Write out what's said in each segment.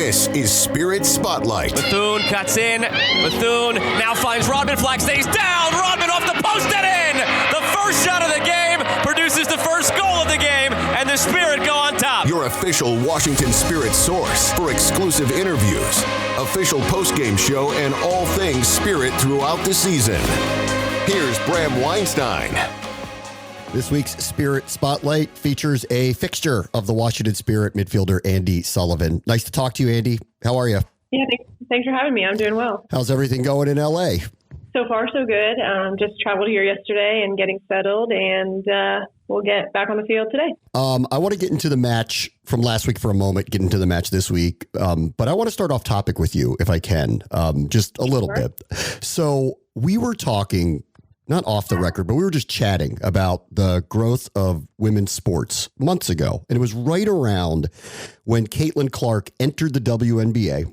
This is Spirit Spotlight. Bethune cuts in. Bethune now finds Rodman. Flag stays down. Rodman off the post and in. The first shot of the game produces the first goal of the game, and the Spirit go on top. Your official Washington Spirit source for exclusive interviews, official postgame show, and all things Spirit throughout the season. Here's Bram Weinstein. This week's Spirit Spotlight features a fixture of the Washington Spirit midfielder, Andi Sullivan. Nice to talk to you, Andi. How are you? Yeah, thanks for having me. I'm doing well. How's everything going in L.A.? So far, so good. Just traveled here yesterday and getting settled, and we'll get back on the field today. I want to get into the match from last week for a moment, get into the match this week. But I want to start off topic with you, if I can, just a little bit. So we were talking, not off the record, but we were just chatting about the growth of women's sports months ago. And it was right around when Caitlin Clark entered the WNBA.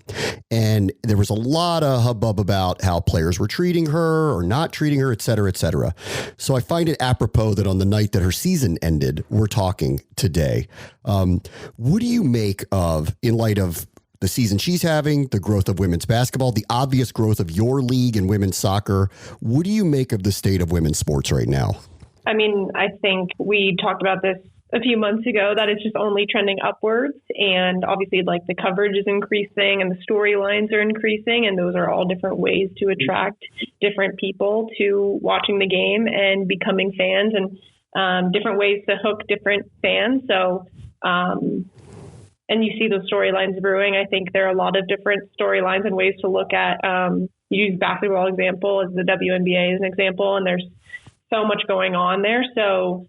And there was a lot of hubbub about how players were treating her or not treating her, et cetera, et cetera. So I find it apropos that on the night that her season ended, we're talking today. What do you make of, in light of the season she's having, the growth of women's basketball, the obvious growth of your league and women's soccer? What do you make of the state of women's sports right now? I mean, I think we talked about this a few months ago, that it's just only trending upwards. And obviously, like, the coverage is increasing and the storylines are increasing. And those are all different ways to attract different people to watching the game and becoming fans, and different ways to hook different fans. So, and you see those storylines brewing. I think there are a lot of different storylines and ways to look at. You use basketball example as the WNBA as an example, and there's so much going on there. So,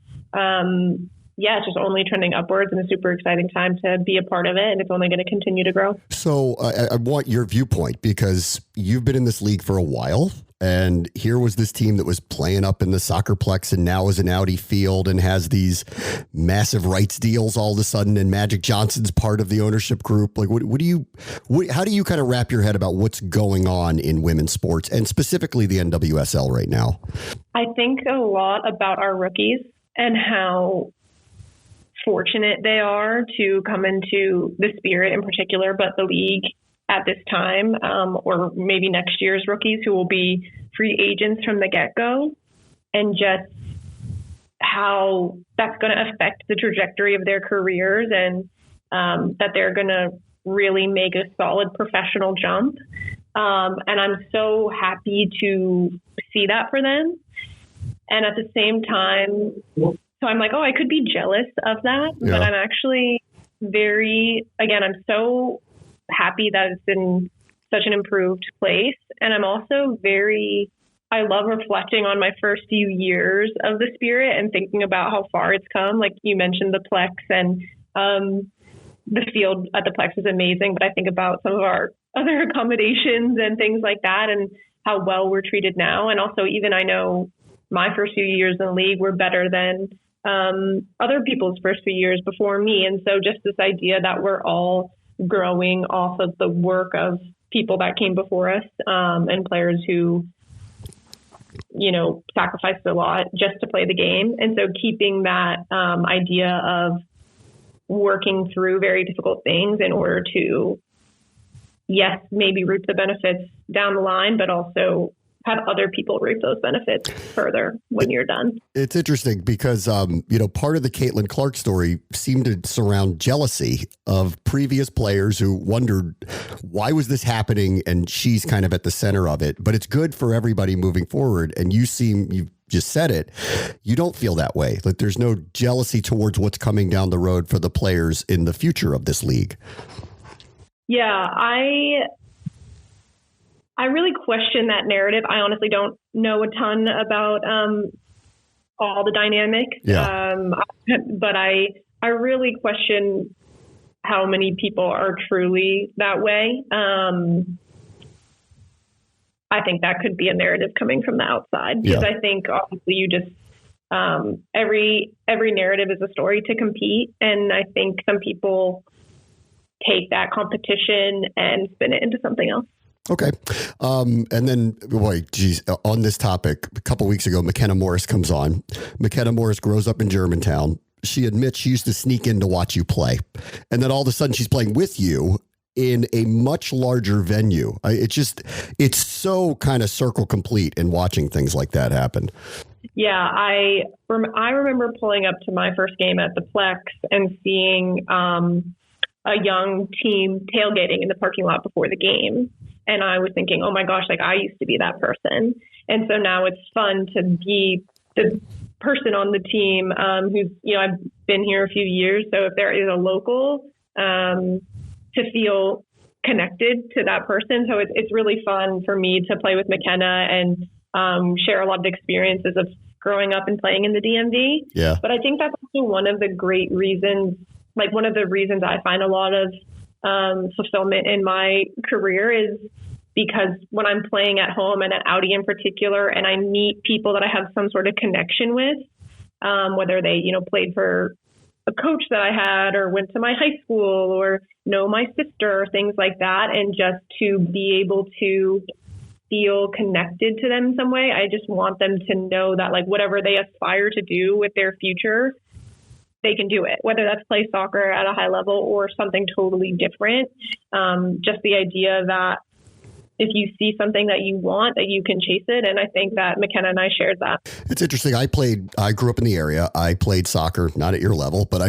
yeah, it's just only trending upwards, and a super exciting time to be a part of it, and it's only going to continue to grow. So I want your viewpoint, because you've been in this league for a while. And here was this team that was playing up in the SoccerPlex and now is in Audi Field and has these massive rights deals all of a sudden. And Magic Johnson's part of the ownership group. Like, how do you kind of wrap your head about what's going on in women's sports and specifically the NWSL right now? I think a lot about our rookies and how fortunate they are to come into the Spirit in particular, but the league at this time, or maybe next year's rookies who will be free agents from the get-go, and just how that's going to affect the trajectory of their careers, and that they're going to really make a solid professional jump. And I'm so happy to see that for them. And at the same time, so I'm like, oh, I could be jealous of that, yeah. But I'm actually I'm so happy that it's in such an improved place. And I'm also I love reflecting on my first few years of the Spirit and thinking about how far it's come. Like you mentioned the Plex, and the field at the Plex is amazing, but I think about some of our other accommodations and things like that and how well we're treated now. And also, even I know my first few years in the league were better than other people's first few years before me. And so just this idea that we're all growing off of the work of people that came before us, and players who, sacrificed a lot just to play the game. And so keeping that idea of working through very difficult things in order to, yes, maybe reap the benefits down the line, but also have other people reap those benefits further when you're done. It's interesting because, part of the Caitlin Clark story seemed to surround jealousy of previous players who wondered, why was this happening? And she's kind of at the center of it, but it's good for everybody moving forward. And you just said it, you don't feel that way. Like there's no jealousy towards what's coming down the road for the players in the future of this league. Yeah, I really question that narrative. I honestly don't know a ton about all the dynamics, but I really question how many people are truly that way. I think that could be a narrative coming from the outside, because I think obviously you just every narrative is a story to compete, and I think some people take that competition and spin it into something else. Okay. And then, on this topic, a couple weeks ago, Makenna Morris comes on. Makenna Morris grows up in Germantown. She admits she used to sneak in to watch you play. And then all of a sudden she's playing with you in a much larger venue. It's so kind of circle complete in watching things like that happen. Yeah, I remember pulling up to my first game at the Plex and seeing a young team tailgating in the parking lot before the game. And I was thinking, oh my gosh, like I used to be that person. And so now it's fun to be the person on the team who's, I've been here a few years. So if there is a local, to feel connected to that person. So it's really fun for me to play with Makenna and share a lot of experiences of growing up and playing in the DMV. Yeah. But I think that's also one of the great reasons, like one of the reasons I find a lot of fulfillment in my career is because when I'm playing at home and at Audi in particular, and I meet people that I have some sort of connection with, whether they, played for a coach that I had or went to my high school or know my sister or things like that. And just to be able to feel connected to them in some way, I just want them to know that like whatever they aspire to do with their future, they can do it, whether that's play soccer at a high level or something totally different. Just the idea that if you see something that you want, that you can chase it. And I think that Makenna and I shared that. It's interesting. I grew up in the area. I played soccer, not at your level, but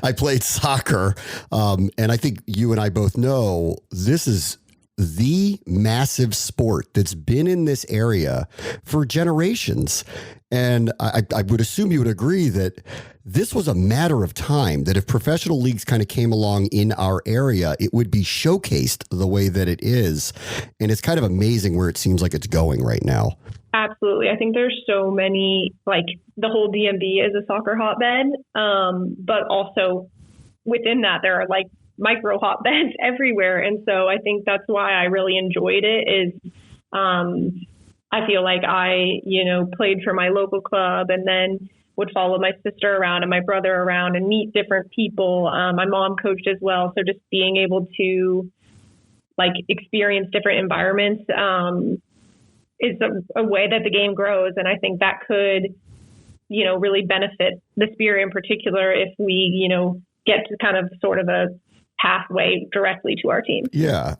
I played soccer. And I think you and I both know this is the massive sport that's been in this area for generations. And I would assume you would agree that this was a matter of time, that if professional leagues kind of came along in our area, it would be showcased the way that it is. And it's kind of amazing where it seems like it's going right now. Absolutely. I think there's so many, like the whole DMV is a soccer hotbed, but also within that, there are like micro hotbeds everywhere. And so I think that's why I really enjoyed it is I feel like I, played for my local club and then would follow my sister around and my brother around and meet different people. My mom coached as well. So just being able to like experience different environments is a way that the game grows. And I think that could, really benefit the Spirit in particular if we, get to kind of sort of a pathway directly to our team. Yeah.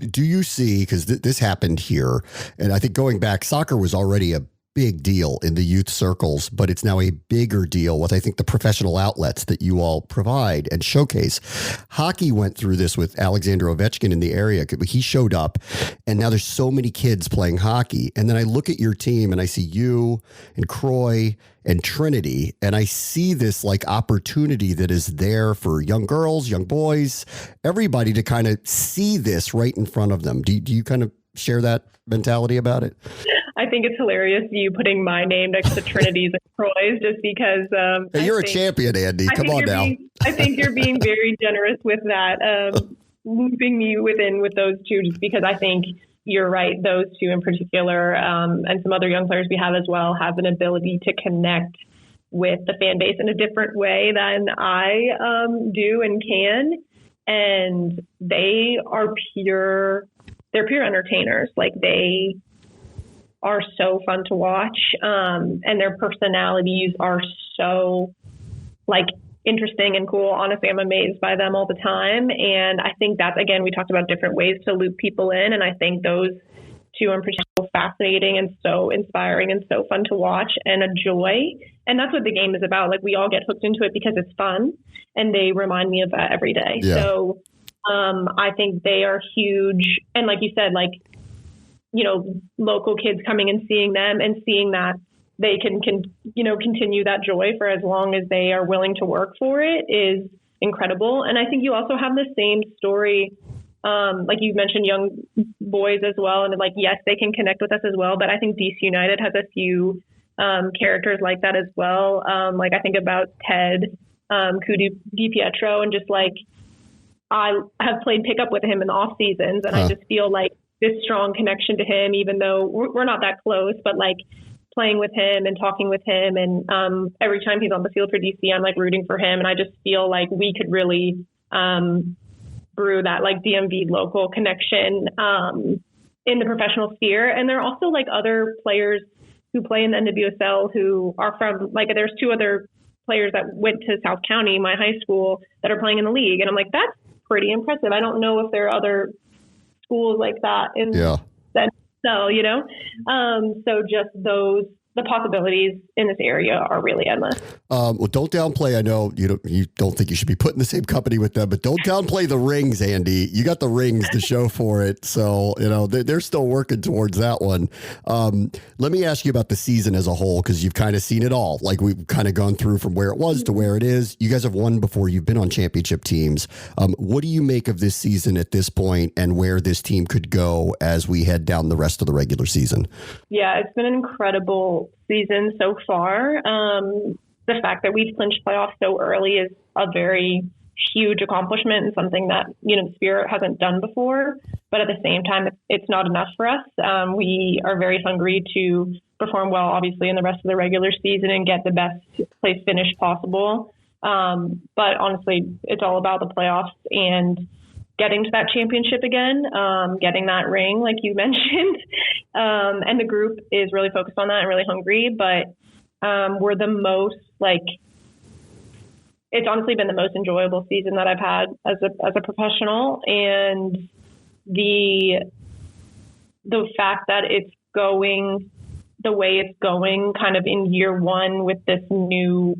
Do you see, because this happened here, and I think going back, soccer was already a big deal in the youth circles, but it's now a bigger deal with, I think, the professional outlets that you all provide and showcase. Hockey went through this with Alexander Ovechkin in the area. He showed up, and now there's so many kids playing hockey. And then I look at your team, and I see you and Croy and Trinity, and I see this like opportunity that is there for young girls, young boys, everybody to kind of see this right in front of them. Do you kind of share that mentality about it? I think it's hilarious you putting my name next to Trinity's and Croy's just because... hey, you're a champion, Andy. Come on now. I think you're being very generous with that, looping me within with those two, just because I think you're right. Those two in particular, and some other young players we have as well, have an ability to connect with the fan base in a different way than I do and can. And they are they're pure entertainers. Like they are so fun to watch. And their personalities are so like interesting and cool. Honestly, I'm amazed by them all the time. And I think that's, again, we talked about different ways to loop people in. And I think those two in particular are fascinating and so inspiring and so fun to watch and a joy. And that's what the game is about. Like we all get hooked into it because it's fun and they remind me of that every day. Yeah. So I think they are huge. And like you said, like, local kids coming and seeing them and seeing that they can continue that joy for as long as they are willing to work for it is incredible. And I think you also have the same story, like you mentioned young boys as well. And like, yes, they can connect with us as well. But I think DC United has a few characters like that as well. Like I think about Ted DiPietro, and just like, I have played pickup with him in the off seasons, and I just feel like this strong connection to him, even though we're not that close, but like playing with him and talking with him. And every time he's on the field for DC, I'm like rooting for him. And I just feel like we could really brew that like DMV local connection in the professional sphere. And there are also like other players who play in the NWSL who are from, like, there's two other players that went to South County, my high school, that are playing in the league. And I'm like, that's pretty impressive. I don't know if there are other schools like that in the NWSL, so just the possibilities in this area are really endless. Well, don't downplay. I know you don't think you should be put in the same company with them, but don't downplay the rings, Andi. You got the rings to show for it. So, they're still working towards that one. Let me ask you about the season as a whole, because you've kind of seen it all. Like, we've kind of gone through from where it was to where it is. You guys have won before. You've been on championship teams. What do you make of this season at this point and where this team could go as we head down the rest of the regular season? Yeah, it's been an incredible season so far. The fact that we've clinched playoffs so early is a very huge accomplishment and something that, the Spirit hasn't done before. But at the same time, it's not enough for us. We are very hungry to perform well, obviously, in the rest of the regular season and get the best place finish possible. But honestly, it's all about the playoffs and getting to that championship again, getting that ring, like you mentioned. And the group is really focused on that and really hungry. But we're the most, it's honestly been the most enjoyable season that I've had as a professional. And the fact that it's going the way it's going kind of in year one with this new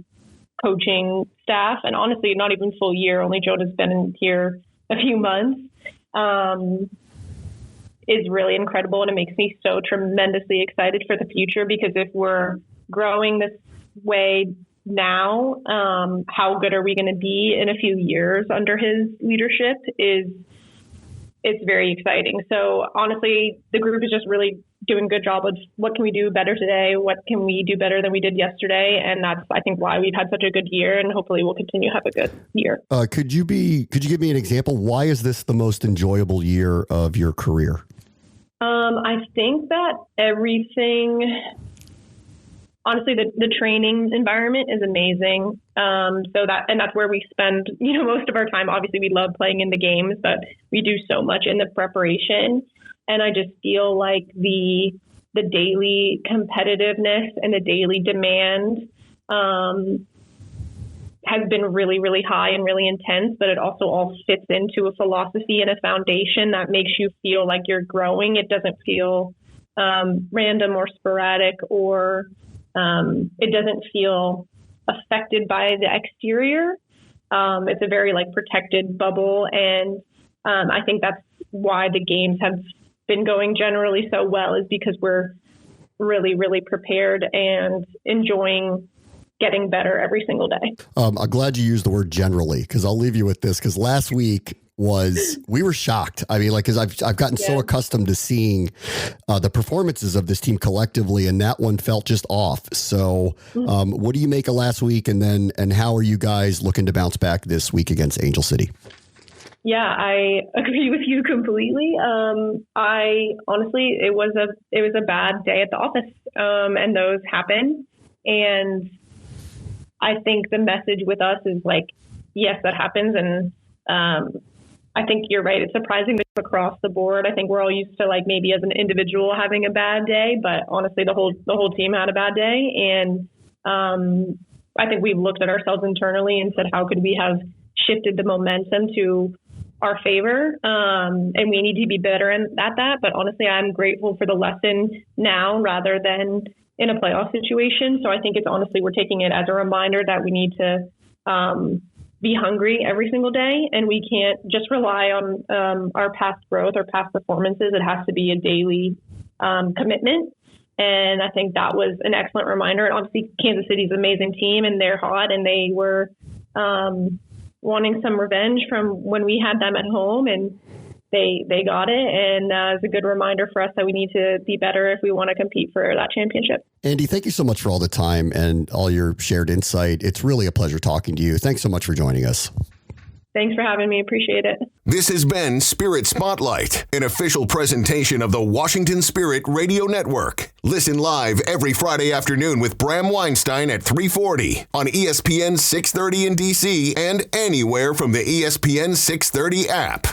coaching staff, and honestly, not even full year, only Jonah's been in here a few months, is really incredible. And it makes me so tremendously excited for the future, because if we're growing this way now, how good are we going to be in a few years under his leadership it's very exciting. So honestly, the group is just really doing a good job of what can we do better today? What can we do better than we did yesterday? And that's, I think, why we've had such a good year, and hopefully we'll continue to have a good year. Could you give me an example? Why is this the most enjoyable year of your career? I think that everything, honestly, the training environment is amazing. That's where we spend, most of our time. Obviously, we love playing in the games, but we do so much in the preparation. And I just feel like the daily competitiveness and the daily demand has been really, really high and really intense, but it also all fits into a philosophy and a foundation that makes you feel like you're growing. It doesn't feel random or sporadic, or it doesn't feel affected by the exterior. It's a very protected bubble. And I think that's why the games have been going generally so well, is because we're really, really prepared and enjoying getting better every single day. I'm glad you used the word generally, because I'll leave you with this, because last week we were shocked. I mean, because I've gotten so accustomed to seeing the performances of this team collectively, and that one felt just off. So what do you make of last week? And how are you guys looking to bounce back this week against Angel City? Yeah, I agree with you completely. I honestly, it was a bad day at the office, and those happen. And I think the message with us is yes, that happens. And I think you're right. It's surprising that across the board. I think we're all used to maybe as an individual having a bad day, but honestly, the whole team had a bad day. And I think we've looked at ourselves internally and said, how could we have shifted the momentum to our favor? And we need to be better at that. But honestly, I'm grateful for the lesson now rather than in a playoff situation. So I think it's honestly, we're taking it as a reminder that we need to be hungry every single day, and we can't just rely on our past growth or past performances. It has to be a daily commitment. And I think that was an excellent reminder. And obviously, Kansas City's an amazing team, and they're hot, and they were wanting some revenge from when we had them at home, and they got it. And it's a good reminder for us that we need to be better if we want to compete for that championship. Andi, thank you so much for all the time and all your shared insight. It's really a pleasure talking to you. Thanks so much for joining us. Thanks for having me. Appreciate it. This has been Spirit Spotlight, an official presentation of the Washington Spirit Radio Network. Listen live every Friday afternoon with Bram Weinstein at 3:40 on ESPN 630 in DC and anywhere from the ESPN 630 app.